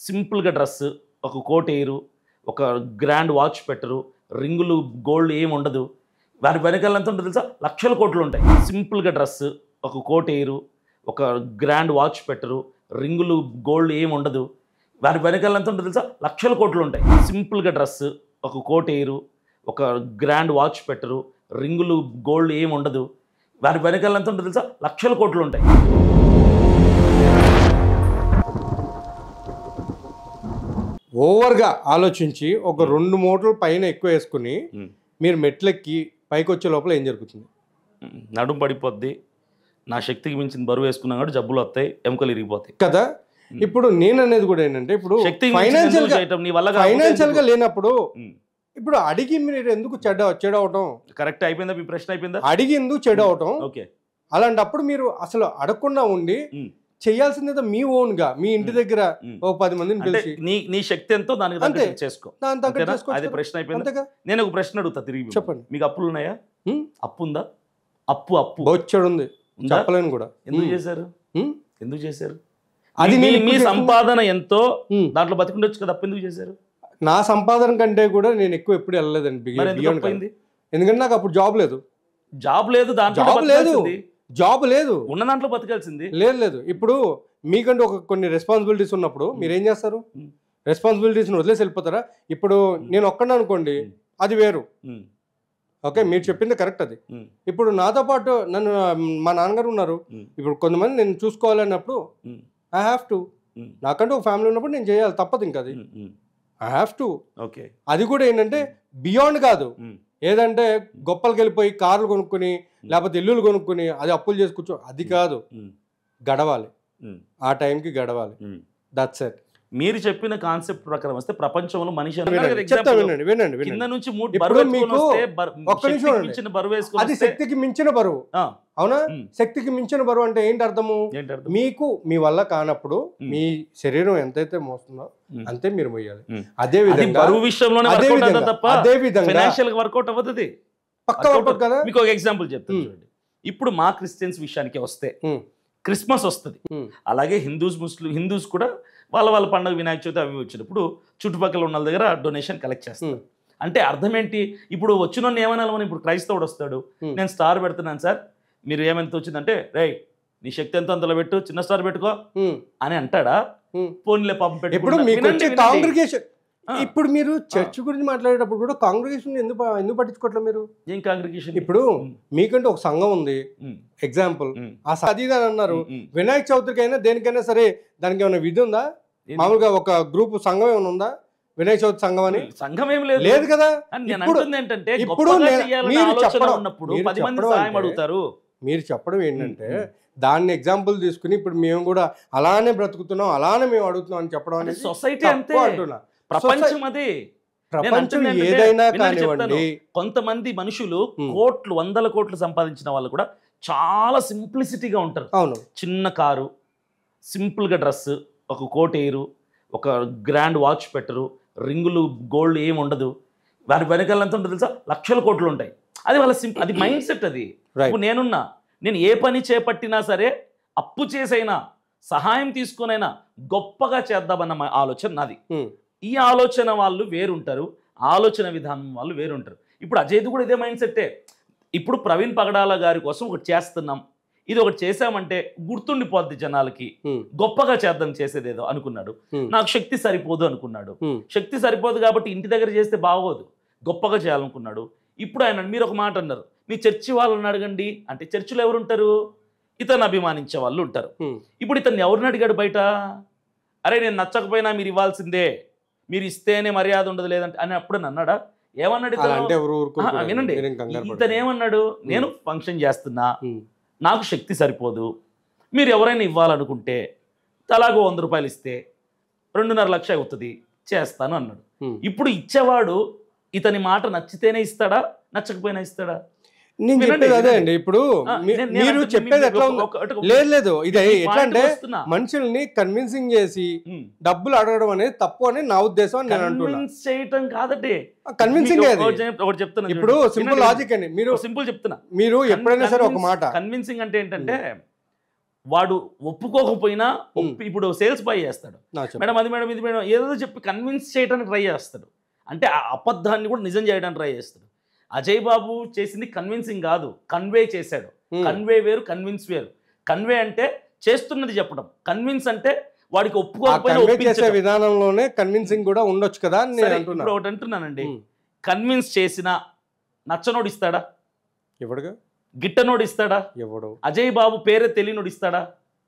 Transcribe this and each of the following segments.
సింపుల్‌గా డ్రెస్సు, ఒక కోట్ ఎయరు, ఒక గ్రాండ్ వాచ్ పెట్టరు, రింగులు, గోల్డ్ ఏముండదు. వారి వెనకాల ఎంత ఉంటదో తెలుసా? లక్షల కోట్లుంటాయి. సింపుల్‌గా డ్రెస్సు, ఒక కోట్ ఎయరు, ఒక గ్రాండ్ వాచ్ పెట్టరు, రింగులు, గోల్డ్ ఏముండదు. వారి వెనకాల ఎంత ఉంటదో తెలుసా? లక్షల కోట్లుంటాయి. సింపుల్‌గా డ్రెస్సు, ఒక కోట్ ఎయరు, ఒక గ్రాండ్ వాచ్ పెట్టరు, రింగులు, గోల్డ్ ఏముండదు. వారి వెనకాల ఎంత ఉంటదో తెలుసా? లక్షల కోట్లుంటాయి. ఓవర్‌గా ఆలోచించి ఒక 2 మూటలు పైన ఎక్కువ వేసుకుని మీరు మెట్లెక్కి పైకొచ్చే లోపల ఏం జరుగుతుంది? నడుము పడిపోద్ది. నా శక్తికి మించిన బరువు వేసుకున్నా కూడా జబ్బులు వస్తాయి, ఎముకలు ఇరిగిపోతాయి కదా. ఇప్పుడు నేననేది కూడా ఏంటంటే, ఇప్పుడు ఫైనాన్షియల్గా లేనప్పుడు ఇప్పుడు అడిగి మీరు ఎందుకు చెడు అవటం? కరెక్ట్ అయిపోయిందా? మీ ప్రశ్న అయిపోయిందా? అడిగి ఎందుకు చెడు అవటం? ఓకే. అలాంటప్పుడు మీరు అసలు అడగకుండా ఉండి చేయాల్సింది మీ ఓన్ గా మీ ఇంటి దగ్గర ఒక 10 మందిని పిలిచి నీ శక్తి ఎంతో దానికి తగ్గట్టు చేసుకో. అది ప్రశ్న అయిపోయింది. నేను ఒక ప్రశ్న అడుగుతా తిరిగి, చెప్పండి. మీకు అప్పులు ఉన్నాయా? అప్పు ఉందా? అప్పు బొచ్చెడు ఉంది, చెప్పలేను కూడా. ఎందుకు చేశారు? ఎందుకు చేశారు? అది మీ సంపాదన ఎంతో, దాంట్లో బతికుండొచ్చు కదా. అప్పు ఎందుకు చేశారు? నా సంపాదన కంటే కూడా నేను ఎక్కువ ఎప్పుడు వెళ్ళలేదండి. ఎందుకంటే నాకు అప్పుడు జాబ్ లేదు. జాబ్ లేదు, ఉన్న దాంట్లో బతకాల్సింది. లేదు. ఇప్పుడు మీకంటూ కొన్ని రెస్పాన్సిబిలిటీస్ ఉన్నప్పుడు మీరు ఏం చేస్తారు? రెస్పాన్సిబిలిటీస్ వదిలేసి వెళ్ళిపోతారా? ఇప్పుడు నేను ఒక్కడే అనుకోండి, అది వేరు. ఓకే, మీరు చెప్పింది కరెక్ట్. అది ఇప్పుడు నాతో పాటు నన్ను మా నాన్నగారు ఉన్నారు. ఇప్పుడు కొంతమంది నేను చూసుకోవాలన్నప్పుడు ఐ హ్యావ్ టు, నాకంటూ ఒక ఫ్యామిలీ ఉన్నప్పుడు నేను చేయాలి, తప్పదు. ఇంకా అది ఐ హ్యావ్ టు. ఓకే, అది కూడా ఏంటంటే బియాండ్ కాదు. ఏదంటే గొప్పలకి వెళ్ళిపోయి కార్లు కొనుక్కుని లేకపోతే ఇల్లులు కొనుక్కుని అది అప్పులు చేసి కూర్చో, అది కాదు. గడవాలి, ఆ టైంకి గడవాలి. That's it. మీరు చెప్పిన కాన్సెప్ట్ ప్రకారం వస్తే ప్రపంచంలో మనిషి కింద నుంచి అది శక్తికి మించిన బరువు. అవునా? శక్తికి మించిన బరువు అంటే ఏంటి అర్థము? మీకు మీ వల్ల కానప్పుడు మీ శరీరం ఎంతైతే మోస్తుందో అంతే మీరు మొయ్యాలి. అదే విధంగా బరువు విషయంలోనే అదే విధంగా ఫైనాన్షియల్ వర్కౌట్ అవ్వదు. పక్కా వర్కౌట్ కదా. మీకు ఒక ఎగ్జాంపుల్ చెప్తాను చూడండి. ఇప్పుడు మా క్రిస్టియన్స్ విషయానికి వస్తే క్రిస్మస్ వస్తుంది, అలాగే హిందూస్ కూడా వాళ్ళ పండుగ వినాయక చవితి అవి వచ్చినప్పుడు చుట్టుపక్కల ఉన్న దగ్గర డొనేషన్ కలెక్ట్ చేస్తారు. అంటే అర్థం ఏంటి? ఇప్పుడు వచ్చిన ఏమైనా మనం ఇప్పుడు క్రైస్తవుడు వస్తాడు, నేను స్టార్ పెడుతున్నాను సార్, మీరు ఏమెంత వచ్చిందంటే రేయ్ నీ శక్తి ఎంత అంతలో పెట్టు, చిన్న స్టార్ పెట్టుకో అని అంటాడా? ఫోన్లే పాపం పెట్టు. ఇప్పుడు మీరు చర్చ్ గురించి మాట్లాడేటప్పుడు కూడా కాంగ్రిగేషన్ ఎందుకు పట్టించుకోవట్లేదు మీరు? ఏం కాంగ్రిగేషన్? ఇప్పుడు మీకంటే ఒక సంఘం ఉంది, ఎగ్జాంపుల్ ఆ సదీది అని అన్నారు. వినాయక చవితికైనా దేనికైనా సరే దానికి ఏమైనా విధి ఉందా? మామూలుగా ఒక గ్రూప్ సంఘం ఏమైనా ఉందా? వినాయక చవితి సంఘం అని సంఘం ఏం లేదు కదా. ఇప్పుడు మీరు చెప్పడం ఏంటంటే దాన్ని ఎగ్జాంపుల్ తీసుకుని ఇప్పుడు మేము కూడా అలానే బ్రతుకుతున్నాం, అలానే మేము అడుగుతున్నాం అని చెప్పడం అనేది సొసైటీ అంతే. ప్రపంచం అది. ప్రపంచం ఏదైనా కానివ్వండి, కొంతమంది మనుషులు కోట్లు, 100 కోట్లు సంపాదించిన వాళ్ళు కూడా చాలా సింప్లిసిటీగా ఉంటారు. అవును. చిన్న కారు, సింపుల్గా డ్రెస్సు, ఒక కోట్ ఎయరు, ఒక గ్రాండ్ వాచ్ పెట్టరు, రింగులు, గోల్డ్ ఏమి ఉండదు. వారి వెనకాల ఎంత ఉంటుందో తెలుసా? లక్షల కోట్లు ఉంటాయి. అది వాళ్ళ అది మైండ్ సెట్. అది ఇప్పుడు నేను ఏ పని చేపట్టినా సరే అప్పు చేసైనా సహాయం తీసుకునైనా గొప్పగా చేద్దామన్న ఆలోచన నాది. ఈ ఆలోచన వాళ్ళు వేరుంటారు, ఆలోచన విధానం వాళ్ళు వేరుంటారు. ఇప్పుడు అజయ్ది కూడా ఇదే మైండ్ సెట్టే. ఇప్పుడు ప్రవీణ్ పగడాల గారి కోసం ఒకటి చేస్తున్నాం, ఇది ఒకటి చేసామంటే గుర్తుండిపోద్ది జనాలకి, గొప్పగా చేద్దాం చేసేదేదో అనుకున్నాడు. నాకు శక్తి సరిపోదు అనుకున్నాడు. శక్తి సరిపోదు కాబట్టి ఇంటి దగ్గర చేస్తే బాగోదు, గొప్పగా చేయాలనుకున్నాడు. ఇప్పుడు ఆయన మీరు ఒక మాట అన్నారు, మీ చర్చి వాళ్ళని అడగండి అంటే చర్చిలో ఎవరుంటారు? ఇతను అభిమానించే వాళ్ళు ఉంటారు. ఇప్పుడు ఇతన్ని ఎవరిని అడిగాడు బయట? అరే నేను నచ్చకపోయినా మీరు ఇవ్వాల్సిందే, మీరు ఇస్తేనే మర్యాద ఉండదు లేదంటే అని అప్పుడు అన్నాడా? ఏమన్నాడు? వినండి, ఇతను ఏమన్నాడు? నేను ఫంక్షన్ చేస్తున్నా, నాకు శక్తి సరిపోదు, మీరు ఎవరైనా ఇవ్వాలనుకుంటే తలాగో 100 రూపాయలు ఇస్తే 2.5 లక్షలు అవుతుంది, చేస్తాను అన్నాడు. ఇప్పుడు ఇచ్చేవాడు ఇతని మాట నచ్చితేనే ఇస్తాడా, నచ్చకపోయినా ఇస్తాడా? నేను చెప్పేది అదే అండి. ఇప్పుడు మీరు చెప్పేది ఎట్లా లేదు, ఇది ఎట్లా అంటే మనుషుల్ని కన్విన్సింగ్ చేసి డబ్బులు అడగడం అనేది తప్పు అని నా ఉద్దేశం. నేను అంటున్నా చేయటం కాదండి, కన్విన్సింగ్. ఇప్పుడు సింపుల్ లాజిక్ అండి. మీరు సింపుల్ చెప్తున్నా, మీరు ఎప్పుడైనా సరే ఒక మాట కన్విన్సింగ్ అంటే ఏంటంటే వాడు ఒప్పుకోకపోయినా ఇప్పుడు సేల్స్ బాయ్ చేస్తాడు, చెప్పండి. మేడం అది మేడం ఇది మేడం ఏదో చెప్పి కన్విన్స్ చేయడానికి ట్రై చేస్తాడు. అంటే ఆ అబద్ధాన్ని కూడా నిజం చేయడానికి ట్రై చేస్తాడు. అజయ్ బాబు చేసింది కన్విన్సింగ్ కాదు, కన్వే చేశాడు. కన్వే వేరు, కన్విన్స్ వేరు. కన్వే అంటే చేస్తున్నది చెప్పడం, కన్విన్స్ అంటే వాడికి ఒప్పుకోకపోయినా చేసే ఒప్పించడం. విధానంలోనే కన్విన్సింగ్ కూడా ఉండొచ్చు కదా అని నేను సరే, అంటున్నా. ఇప్పుడు ఒకటి అంటున్నానండి, కన్విన్స్ చేసిన నచ్చనోడు ఇస్తాడా? ఎవడుగా గిట్టనోడు ఇస్తాడా? ఎవడు అజయ్ బాబు పేరే తెలియనోడు ఇస్తాడా?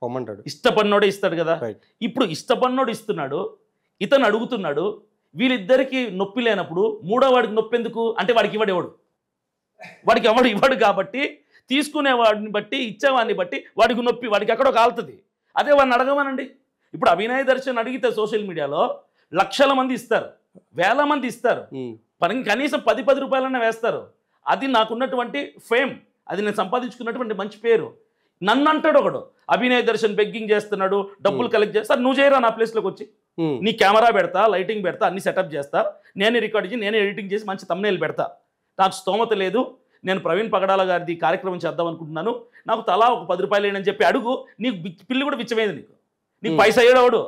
పొమ్మంటాడు. ఇష్టపడినోడే ఇస్తాడు కదా. Right. ఇప్పుడు ఇష్టపడినోడు ఇస్తున్నాడు, ఇతను అడుగుతున్నాడు. వీళ్ళిద్దరికి నొప్పి లేనప్పుడు మూడో వాడికి నొప్పి ఎందుకు? అంటే వాడికి ఇవ్వడు, వాడికి ఎవడు ఇవ్వడు కాబట్టి తీసుకునేవాడిని బట్టి ఇచ్చేవాడిని బట్టి వాడికి నొప్పి, వాడికి ఎక్కడో కాలుతుంది. అదే వాడిని అడగమనండి. ఇప్పుడు అభినయ్ దర్శన్ అడిగితే సోషల్ మీడియాలో లక్షల మంది ఇస్తారు, వేల మంది ఇస్తారు, కనీసం 10 రూపాయలన్నా వేస్తారు. అది నాకున్నటువంటి ఫేమ్, అది నేను సంపాదించుకున్నటువంటి మంచి పేరు. నన్ను అంటాడు ఒకడు, అభినయ్ దర్శన్ బెగ్గింగ్ చేస్తున్నాడు, డబ్బులు కలెక్ట్ చేస్తా. నువ్వు చేయరా నా ప్లేస్లోకి వచ్చి, నీ కెమెరా పెడతా, లైటింగ్ పెడతా, అన్ని సెటప్ చేస్తా, నేనే రికార్డ్ చేసి నేనే ఎడిటింగ్ చేసి మంచి తమ్నెయిల్ పెడతా. నాకు స్తోమత లేదు, నేను ప్రవీణ్ పగడాల గారిది కార్యక్రమం చేద్దాం అనుకుంటున్నాను, నాకు తలా ఒక 10 రూపాయలు వేయని చెప్పి అడుగు. నీకు పిల్లి కూడా బిచ్చమేది, నీకు పైసా ఏడవడు,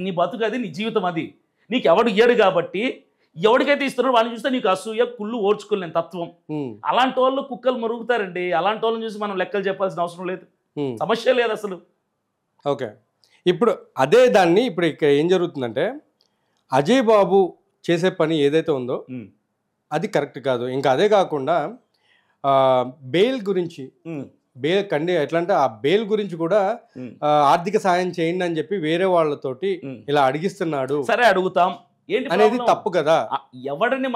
నీ బతుకు అది, నీ జీవితం అది. నీకు ఎవడు ఇయ్యడు కాబట్టి ఎవరికైతే ఇస్తున్నారో వాళ్ళని చూస్తే నీకు అసూయ, కుళ్ళు, ఓర్చుకోలేని తత్వం. అలాంటి వాళ్ళు కుక్కలు మరుగుతారండి. అలాంటి వాళ్ళని చూసి మనం లెక్కలు చెప్పాల్సిన అవసరం లేదు, సమస్య లేదు అసలు. ఓకే, ఇప్పుడు అదే దాన్ని ఇప్పుడు ఇక్కడ ఏం జరుగుతుందంటే అజయ్ బాబు చేసే పని ఏదైతే ఉందో అది కరెక్ట్ కాదు. ఇంకా అదే కాకుండా బెయిల్ గురించి, బెయిల్ ఎట్లా అంటే ఆ బెయిల్ గురించి కూడా ఆర్థిక సాయం చేయండి అని చెప్పి వేరే వాళ్ళతోటి ఇలా అడిగిస్తున్నాడు. సరే, అడుగుతాం అనేది తప్పు కదా. ఎవరిని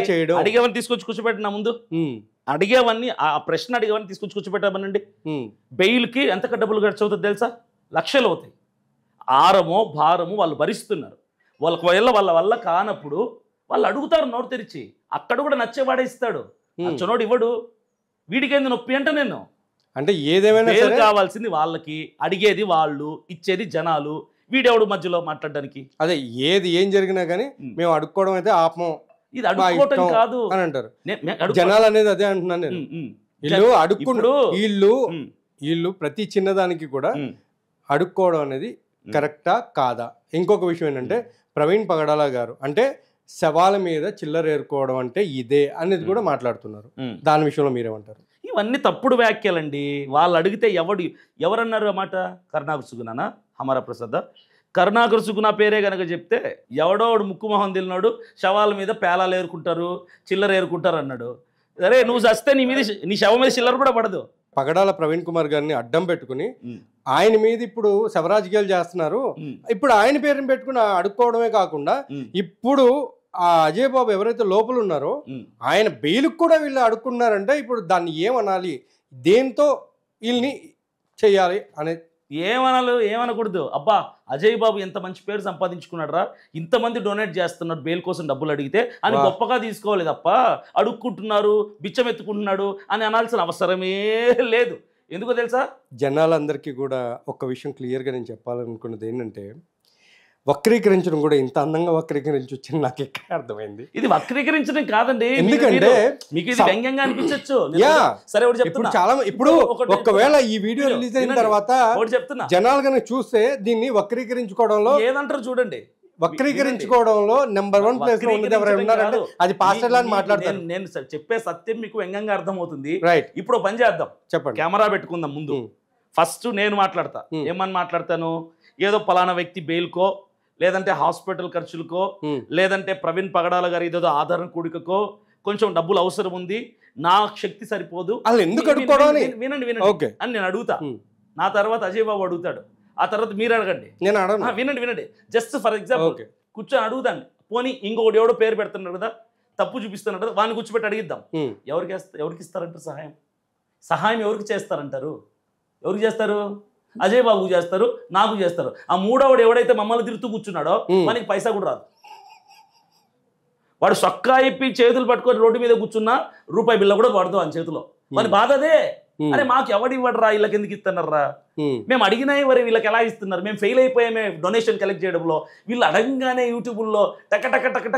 చేయడం, అడిగేవన్నీ తీసుకొచ్చి కూర్చోబెట్టిన ముందు, అడిగేవన్నీ ఆ ప్రశ్న అడిగేవన్నీ తీసుకొచ్చి కూర్చోబెట్టామనండి. బెయిల్కి ఎంత డబ్బులు ఖర్చు అవుతుంది తెలుసా? లక్షలు అవుతాయి. ఆరమో భారమో వాళ్ళు భరిస్తున్నారు. వాళ్ళకి వాళ్ళ వల్ల కానప్పుడు వాళ్ళు అడుగుతారు నోరు తెరిచి. అక్కడ కూడా నచ్చేవాడే ఇస్తాడు, నచ్చనోడు ఇవ్వడు. వీడికేంది నొప్పి అంటే నేను అంటే ఏదేమైనా కావాల్సింది వాళ్ళకి, అడిగేది వాళ్ళు, ఇచ్చేది జనాలు. వీడెవడు మధ్యలో మాట్లాడడానికి? అదే ఏం జరిగినా కానీ మేము అడుక్కోవడం అయితే ఆపం, ఇది అడుక్కోవటం కాదు అని అంటారు జనాలు అనేది. అదే అంటున్నాను నేను. వీళ్ళు అడుక్కుంటూ వీళ్ళు ప్రతి చిన్నదానికి కూడా అడుక్కోవడం అనేది కరెక్టా కాదా? ఇంకొక విషయం ఏంటంటే ప్రవీణ్ పగడాల గారు అంటే శవాల మీద చిల్లర ఏరుకోవడం అంటే ఇదే అనేది కూడా మాట్లాడుతున్నారు. దాని విషయంలో మీరేమంటారు? ఇవన్నీ తప్పుడు వ్యాఖ్యలండి. వాళ్ళు అడిగితే ఎవరన్నారు ఆ మాట? కరుణాకర్ సుగుణానా, హమారా ప్రసాద్? కరుణాకర్ సుగుణ పేరే కనుక చెప్తే ఎవడోడు ముక్కు మొహం తెలినాడు శవాల మీద పేలాలు ఏరుకుంటారు, చిల్లర ఏరుకుంటారు అన్నాడు. సరే, నువ్వు చస్తే నీ శవం మీద చిల్లర కూడా పడదు. పగడాల ప్రవీణ్ కుమార్ గారిని అడ్డం పెట్టుకుని ఆయన మీద ఇప్పుడు శవరాజకీయాలు చేస్తున్నారు. ఇప్పుడు ఆయన పేరుని పెట్టుకుని అడుక్కోవడమే కాకుండా ఇప్పుడు ఆ అజయ్ బాబు ఎవరైతే లోపల ఉన్నారో ఆయన బెయిల్కి కూడా వీళ్ళు అడుక్కున్నారంటే ఇప్పుడు దాన్ని ఏమనాలి? దేంతో వీళ్ళని చెయ్యాలి అనేది ఏమనకూడదు. అబ్బా, అజయ్ బాబు ఎంత మంచి పేరు సంపాదించుకున్నాడు రా, ఇంతమంది డొనేట్ చేస్తున్నారు బెయిల్ కోసం డబ్బులు అడిగితే అని గొప్పగా తీసుకోవాలి తప్ప అడుక్కుంటున్నారు, బిచ్చం ఎత్తుకుంటున్నాడు అని అనాల్సిన అవసరమే లేదు. ఎందుకో తెలుసా? జనాలందరికీ కూడా ఒక విషయం క్లియర్గా నేను చెప్పాలనుకున్నది ఏంటంటే వక్రీకరించడం కూడా ఇంత అందంగా వక్రీకరించి నాకు ఎక్కడ అర్థమైంది. ఇది వక్రీకరించడం కాదండి, ఎందుకంటే మీకు ఇది వ్యంగ్యంగా అనిపించచ్చు. సరే, చెప్తున్నా చాలా. ఇప్పుడు ఒకవేళ ఈ వీడియో రిలీజ్ అయిన తర్వాత చెప్తున్నా జనాలు కనుక చూస్తే దీన్ని వక్రీకరించుకోవడంలో ఏదంటారు చూడండి, వక్రీకరించుకోవడంలో నెంబర్ 1 ప్లేస్ లో ఉన్నది ఎవరైనా ఉన్నారంటే అది పాస్టర్ అని మాట్లాడతారు. నేను చెప్పే సత్యం మీకు వ్యంగ్యంగా అర్థమవుతుంది. రైట్, ఇప్పుడు పని చేద్దాం, చెప్పండి. కెమెరా పెట్టుకుందాం ముందు. ఫస్ట్ నేను మాట్లాడతా. ఏమని మాట్లాడతాను? ఏదో పలానా వ్యక్తి బెయిల్కో, లేదంటే హాస్పిటల్ ఖర్చులకో, లేదంటే ప్రవీణ్ పగడాల గారి ఏదో ఆధారం కూడికకో కొంచెం డబ్బులు అవసరం ఉంది, నా శక్తి సరిపోదు, వినండి అని నేను అడుగుతా. నా తర్వాత అజయ్ బాబు అడుగుతాడు, ఆ తర్వాత మీరు అడగండి. వినండి. జస్ట్ ఫర్ ఎగ్జాంపుల్ కూర్చొని అడుగుతాను. పోనీ ఇంకొకటి ఎవడో పేరు పెడుతున్నాడు కదా, తప్పు చూపిస్తున్నాడు కదా, వాడిని కూర్చోబెట్టి అడిగిద్దాం. ఎవరికి ఇస్తారంటారు సహాయం ఎవరికి చేస్తారంటారు? ఎవరికి చేస్తారు? అజయ్ బాబు చేస్తారు, నాకు చేస్తారు. ఆ మూడోవాడు ఎవడైతే మమ్మల్ని తిరుగుతూ కూర్చున్నాడో మనకి పైసా కూడా రాదు. వాడు సొక్కా ఇప్పి చేతులు పట్టుకొని రోడ్డు మీద కూర్చున్నా రూపాయి బిల్ల కూడా పడదు అని చేతిలో. మన బాధ అదే. అరే మాకు ఎవడు ఇవ్వడరా, వీళ్ళకి ఎందుకు ఇస్తున్నారా, మేము అడిగినా ఇవ్వరే, వీళ్ళకి ఎలా ఇస్తున్నారు, మేము ఫెయిల్ అయిపోయామే డొనేషన్ కలెక్ట్ చేయడంలో, వీళ్ళు అడగంగానే యూట్యూబ్లో టక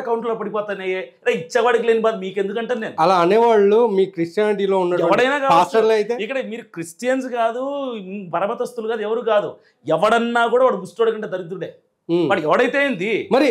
అకౌంట్లో పడిపోతున్నాయి, రే ఇచ్చేవాడికి లేని బాధ మీకు ఎందుకంటే నేను అలా అనేవాళ్ళు మీ క్రిస్టియానిటీలో ఎవడైనా పాస్టర్లు అయితే ఇక్కడ మీరు క్రిస్టియన్స్ కాదు, పరమతస్తులు కాదు, ఎవరు కాదు, ఎవడన్నా కూడా వాడు ముష్టోడి కంటే దరిద్రుడే, వాడికి ఎవడైతే ఏంది. మరి